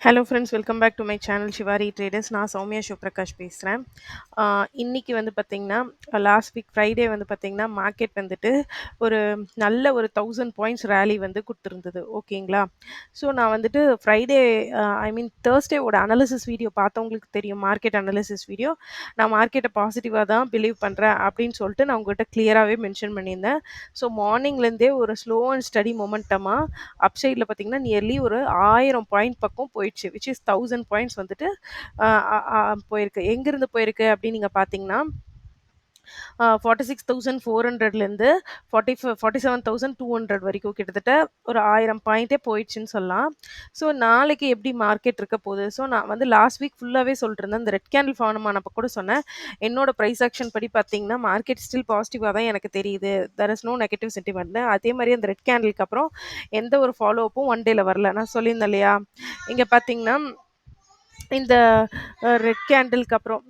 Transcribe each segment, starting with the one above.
Hello friends, welcome back to my channel Shivari traders. நான் சௌமியா சிவபிரகாஷ் பேசுகிறேன். இன்னைக்கு வந்து பார்த்தீங்கன்னா, லாஸ்ட் வீக் ஃப்ரைடே வந்து பார்த்தீங்கன்னா, மார்க்கெட் வந்துட்டு ஒரு நல்ல ஒரு 1000 பாயிண்ட்ஸ் ரேலி வந்து குடுத்துருந்தது. ஓகேங்களா? ஸோ நான் வந்துட்டு ஃப்ரைடே ஐ மீன் தேர்ஸ்டேவோட அனாலிசிஸ் வீடியோ பார்த்தவங்களுக்கு தெரியும். Market analysis video. நான் மார்க்கெட்ட பாசிட்டிவா தான் பிலீவ் பண்றேன் அப்படின்னு சொல்லிட்டு நான் உங்ககிட்ட கிளியராவே மென்ஷன் பண்ணியிருந்தேன். ஸோ மார்னிங்லேருந்தே ஒரு ஸ்லோ அண்ட் ஸ்டடி மொமெண்டமா அப் சைட்ல பார்த்தீங்கன்னா, நியர்லி ஒரு 1000 பாயிண்ட் பக்கம் போயிடுச்சு. விச் இஸ் 1000 பாயிண்ட்ஸ் வந்துட்டு அ அ அ போயிருக்கு. எங்கிருந்து போயிருக்கு அப்படின்னு நீங்க பார்த்தீங்கன்னா, 46,400லேருந்து 47,200 வரைக்கும் கிட்டத்தட்ட ஒரு 1000 பாயிண்ட்டே போயிடுச்சுன்னு சொல்லலாம். ஸோ நாளைக்கு எப்படி மார்க்கெட் இருக்க போகுது? ஸோ நான் வந்து லாஸ்ட் வீக் ஃபுல்லாவே சொல்லிட்டு இருந்தேன். இந்த ரெட் கேண்டில் ஃபார்ம் ஆனப்போ கூட சொன்னேன். என்னோட பிரைஸ் ஆக்ஷன் படி பார்த்தீங்கன்னா, மார்க்கெட் ஸ்டில் பாசிட்டிவா தான் எனக்கு தெரியுது. தேர் இஸ் நோ நெகட்டிவ் சென்டிமெண்ட்னு. அதே மாரி அந்த ரெட் கேண்டிலுக்கு அப்புறம் எந்த ஒரு ஃபாலோ அப்பும் ஒன் டேல வரல. நான் சொல்லியிருந்தேன் இல்லையா? இங்க பார்த்தீங்கன்னா, இந்த ரெட் கேண்டிலுக்கு அப்புறம்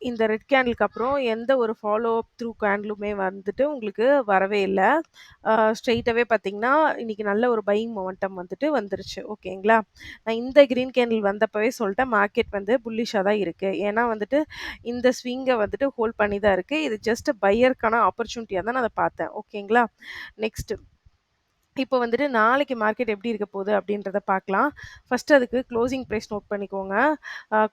இந்த ரெட் கேண்டிலுக்கு அப்புறம் எந்த ஒரு ஃபாலோ அப் த்ரூ கேண்டிலுமே வந்துட்டு உங்களுக்கு வரவே இல்ல. ஸ்ட்ரெயிட்டாவே பார்த்தீங்கன்னா, இன்னைக்கு நல்ல ஒரு பையிங் மொமெண்டம் வந்துட்டு வந்துருச்சு. ஓகேங்களா? நான் இந்த கிரீன் கேண்டில் வந்தப்பவே சொல்லிட்டேன், மார்க்கெட் வந்து புல்லிஷா தான் இருக்கு. ஏன்னா வந்துட்டு இந்த ஸ்விங்க வந்துட்டு ஹோல்ட் பண்ணி தான் இருக்கு. இது ஜஸ்ட் பையர்க்கான ஆப்பர்ச்சுனிட்டியா தான் நான் அத பார்த்தேன். ஓகேங்களா? நெக்ஸ்ட் இப்போ வந்துட்டு நாளைக்கு மார்க்கெட் எப்படி இருக்க போகுது அப்படின்றத பார்க்கலாம். ஃபர்ஸ்ட் அதுக்கு க்ளோசிங் பிரைஸ் நோட் பண்ணிக்கோங்க.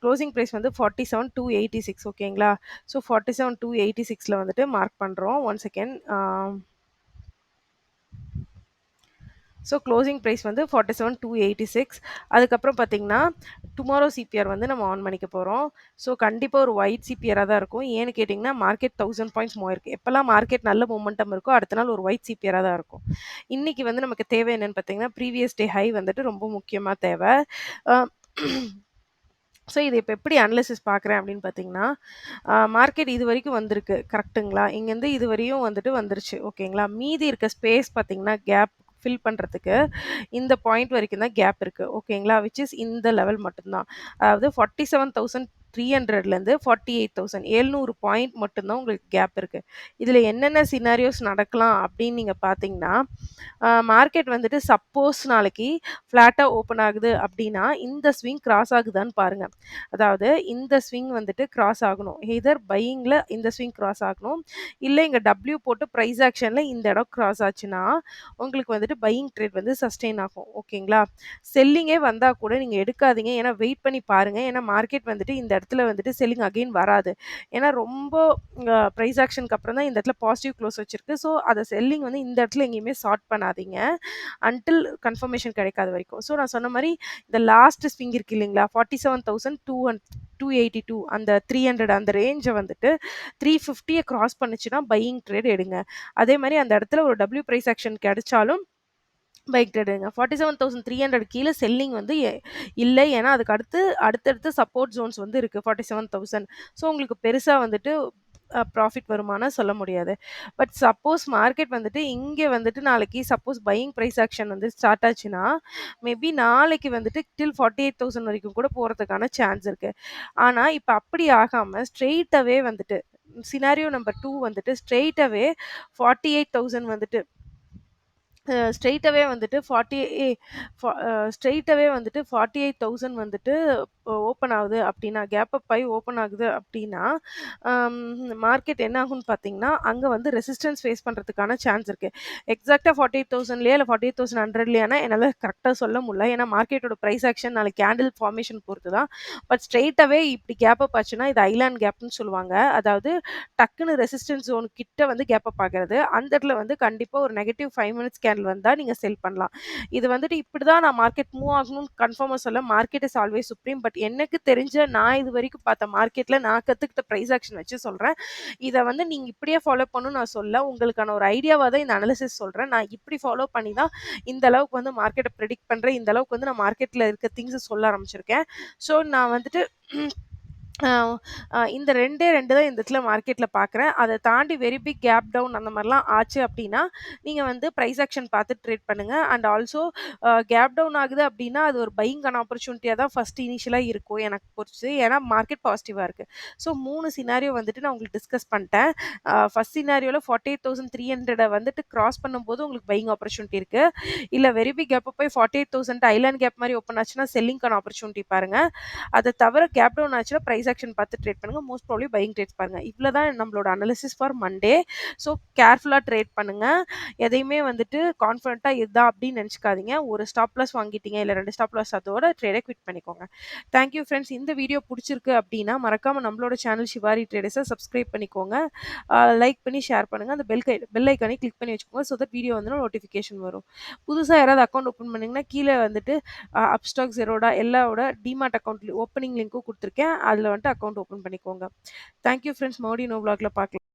க்ளோசிங் பிரைஸ் வந்து 47,286 ஓகேங்களா? ஸோ 47,286ல வந்துட்டு மார்க் பண்ணுறோம். One second. So closing price வந்து 47,286. அதுக்கப்புறம் பார்த்தீங்கன்னா, டுமாரோ சிபிஆர் வந்து நம்ம ஆன் பண்ணிக்க போகிறோம். ஸோ கண்டிப்பாக ஒரு ஒயிட் சிபிஆராக தான் இருக்கும். ஏன்னு கேட்டிங்கன்னா, மார்க்கெட் 1000 பாயிண்ட்ஸ் மூவ் ஆயிருக்கு. எப்போல்லாம் மார்க்கெட் நல்ல மொமெண்டம் இருக்கோ, அடுத்த நாள் ஒரு ஒயிட் சிபிஆராக தான் இருக்கும். இன்னைக்கு வந்து நமக்கு தேவை என்னன்னு பார்த்தீங்கன்னா, ப்ரீவியஸ் டே ஹை வந்துட்டு ரொம்ப முக்கியமா தேவை. அ ஸோ இது இப்ப எப்படி அனலைசிஸ் பார்க்குறேன் அப்படின்னு பார்த்தீங்கன்னா, மார்க்கெட் இதுவரைக்கும் வந்திருக்கு. கரெக்ட்டுங்களா? இங்கேருந்து இதுவரையும் வந்துட்டு வந்துருச்சு. ஓகேங்களா? மீதி இருக்க ஸ்பேஸ் பார்த்தீங்கன்னா, கேப் ஃபில் பண்றதுக்கு இந்த பாயிண்ட் வரைக்கும் தான் கேப் இருக்கு. ஓகேங்களா? விச் இஸ் இந்த லெவல் மட்டும் தான். அதாவது 47,300லேருந்து 48,000 700 பாயிண்ட் மட்டும் தான் உங்களுக்கு கேப் இருக்கு. இதில என்னென்ன சினாரியோஸ் நடக்கலாம் அப்படின்னு நீங்க பார்த்தீங்கன்னா, மார்க்கெட் வந்துட்டு சப்போஸ் நாளைக்கு ஃப்ளாட்டா ஓப்பன் ஆகுது அப்படின்னா, இந்த ஸ்விங் கிராஸ் ஆகுதான்னு பாருங்க. அதாவது இந்த ஸ்விங் வந்துட்டு கிராஸ் ஆகணும். எய்தர் பையிங்ல இந்த ஸ்விங் கிராஸ் ஆகணும். இல்ல இங்க டபிள்யூ போட்டு பிரைஸ் ஆக்ஷன்ல இந்த இடம் கிராஸ் ஆச்சுன்னா, உங்களுக்கு வந்துட்டு பையிங் ட்ரேட் வந்து சஸ்டெயின் ஆகும். ஓகேங்களா? செல்லிங்கே வந்தா கூட நீங்க எடுக்காதீங்க. ஏன்னா வெயிட் பண்ணி பாருங்க. ஏன்னா மார்க்கெட் வந்துட்டு இந்த இடத்துல வந்துட்டு செல்லிங் அகைன் வராது. ஏன்னா ரொம்ப பிரைஸ் ஆக்ஷனுக்கு அப்புறம் தான் இந்த இடத்துல பாசிட்டிவ் க்ளோஸ் வச்சிருக்கு. ஸோ அத செல்லிங் வந்து இந்த இடத்துல எங்கேயுமே ஷார்ட் பண்ணாதீங்க. அன்டில் கன்ஃபர்மேஷன் கிடைக்காத வரைக்கும். ஸோ நான் சொன்ன மாரி இந்த லாஸ்ட் ஸ்விங் இருக்கு இல்லைங்களா? 47,282 அந்த 300 அந்த ரேஞ்ச வந்துட்டு 350ய கிராஸ் பண்ணுச்சுன்னா பையிங் ட்ரேட் எடுங்க. அதே மாரி அந்த இடத்துல ஒரு டபிள்யூ பிரைஸ் ஆக்ஷன் கிடைச்சாலும் பைக் ட்ரேடுங்க. 47,300 கீழ செல்லிங் வந்து இல்ல. ஏன்னா அதுக்கு அடுத்தடுத்து சப்போர்ட் ஜோன்ஸ் வந்து இருக்கு. 47,000. ஸோ உங்களுக்கு பெருசா வந்துட்டு ப்ராஃபிட் வருமானா சொல்ல முடியாது. பட் சப்போஸ் மார்க்கெட் வந்துட்டு இங்க வந்துட்டு நாளைக்கு சப்போஸ் பையிங் பிரைஸ் ஆக்ஷன் வந்து ஸ்டார்ட் ஆச்சுன்னா, மேபி நாளைக்கு வந்துட்டு டில் 48,000 வரைக்கும் கூட போறதுக்கான சான்ஸ் இருக்கு. ஆனா இப்ப அப்படி ஆகாம ஸ்ட்ரெய்ட்டாவே வந்துட்டு சினாரியோ நம்பர் 2 வந்துட்டு ஸ்ட்ரெய்ட்டாவே 48,000 வந்துட்டு ஸ்ட்ரெய்ட்டாவே வந்துட்டு 40 ஏ ஃபா ஸ்ட்ரெய்ட்டாவே வந்துட்டு 48,000 வந்துட்டு ஓப்பன் ஆகுது அப்டின்னா, கேப் அப் ஆயி ஓப்பன் ஆகுது அப்டின்னா, அம் மார்க்கெட் என்ன ஆகும்னு பார்த்தீங்கன்னா, அங்க வந்து ரெசிஸ்டன்ஸ் ஃபேஸ் பண்றதுக்கான சான்ஸ் இருக்கு. எக்ஸாக்ட்டா 48,000லயா இல்ல 48,100லயானா என்னால கரெக்ட்டா சொல்ல முடியல. ஏன்னா மார்க்கெட்டோட பிரைஸ் ஆக்ஷன் நாளைக்கு கேண்டில் ஃபார்மேஷன் பொறுத்து தான். பட் ஸ்ட்ரெய்ட்டாவே இப்டி கேப் அப் ஆச்சுன்னா, இது ஐலேண்ட் கேப்ன்னு சொல்லுவாங்க. அதாவது டக்குனு ரெசிஸ்டன்ஸ் ஜோன் கிட்ட வந்து கேப் அப் ஆகுறது. அந்த இடத்துல வந்து கண்டிப்பா ஒரு நெகட்டிவ் 5 மினிட்ஸ் கேண்டில் வந்தா நீங்க செல் பண்ணலாம். இது வந்துட்டு இப்படிதான் நான் மார்க்கெட் மூவ் ஆகணும்னு கன்ஃபார்மா சொல்ல market is always supreme. But எனக்கு தெரிஞ்ச நான் இதுவரைக்கும் பார்த்த மார்க்கெட்ல நான் கத்துக்கிட்ட பிரைஸ் ஆக்ஷன் வச்சு சொல்றேன். இத வந்து நீங்க இப்படியே ஃபாலோ பண்ணணும்னு நான் சொல்லல. உங்களுக்கான ஒரு ஐடியாவா தான் இந்த அனாலிசிஸ் சொல்றேன். நான் இப்படி ஃபாலோ பண்ணி தான் இந்த அளவுக்கு வந்து மார்க்கெட்ட பிரெடிக்ட் பண்றேன். இந்த அளவுக்கு வந்து நான் மார்க்கெட்ல இருக்க திங்ஸ சொல்ல ஆரம்பிச்சிருக்கேன். ஸோ நான் வந்துட்டு அ இந்த 2 தான் இந்த இடத்துல மார்க்கெட்ல பார்க்குறேன். அத தாண்டி வெரி பிக் கேப் டவுன் அந்த மாரிலாம் ஆச்சு அப்டின்னா, நீங்க வந்து பிரைஸ் ஆக்ஷன் பார்த்து ட்ரேட் பண்ணுங்க. அண்ட் ஆல்சோ கேப் டவுன் ஆகுது அப்டின்னா, அது ஒரு பையிங்கான ஆப்பர்ச்சுனிட்டியா தான் ஃபர்ஸ்ட் இனிஷியலா இருக்கும் எனக்கு பொறுத்து. ஏன்னா மார்க்கெட் பாசிட்டிவா இருக்கு. ஸோ 3 சினாரியோ வந்துட்டு நான் உங்களுக்கு டிஸ்கஸ் பண்ட்டேன். ஃபர்ஸ்ட் சினாரியோல 48,300 வந்துட்டு கிராஸ் பண்ணும்போது உங்களுக்கு பையிங் ஆப்பர்ச்சுனிட்டி இருக்கு. இல்ல வெரி பிக் கேப்ப போய் 48,000 ஐலேண்ட் கேப் மாரி ஓப்பன் ஆச்சுன்னா, செல்லிங்க்கான ஆப்பர்ச்சுனிட்டி பாருங்க. அத தவிர கேப் டவுன் ஆச்சுன்னா, பிரைஸ் ஆக்ஷன் பார்த்து ட்ரேட் பண்ணுங்க. மோஸ்ட் ப்ராபப்லி பையிங் ட்ரேட்ஸ் பாருங்க. இவ்ளோ தான் நம்மளோட அனாலிசிஸ் ஃபார் மண்டே. ஸோ கேர்ஃபுல்லா ட்ரேட் பண்ணுங்க. எதையுமே வந்துட்டு கான்ஃபிடென்ட்டா இதுதான் அப்படின்னு நெனச்சுக்காதீங்க. ஒரு ஸ்டாப் லாஸ் வாங்கிட்டீங்க, இல்ல 2 ஸ்டாப் லாஸ் அதோட ட்ரேட குவிட் பண்ணிக்கோங்க. Thank you friends. இந்த வீடியோ புடிச்சிருக்கு அப்படின்னா, மறக்காம நம்மளோட சேனல் ஷிவாரி ட்ரேடர்ஸ சப்ஸ்கிரைப் பண்ணிக்கோங்க. லைக் பண்ணி ஷேர் பண்ணுங்க. அந்த பெல் ஐகானையும் கிளிக் பண்ணி வச்சுக்கோங்க. ஸோ தட் வீடியோ வந்து நோட்டிஃபிகேஷன் வரும். புதுசா யாராவது அக்கவுண்ட் ஓப்பன் பண்ணீங்கன்னா, கீழ வந்துட்டு அப்ஸ்டாக், ஜெரோடா எல்லாவோட டிமேட் அக்கவுண்ட் ஓப்பனிங் லிங்க்கும் குடுத்துருக்கேன். அதுல வந்துட்டு அக்கவுண்ட் ஓப்பன் பண்ணிக்கோங்க. Thank you friends. மறுபடியும் இன்னொரு வ்ளாக்ல பார்க்கலாம்.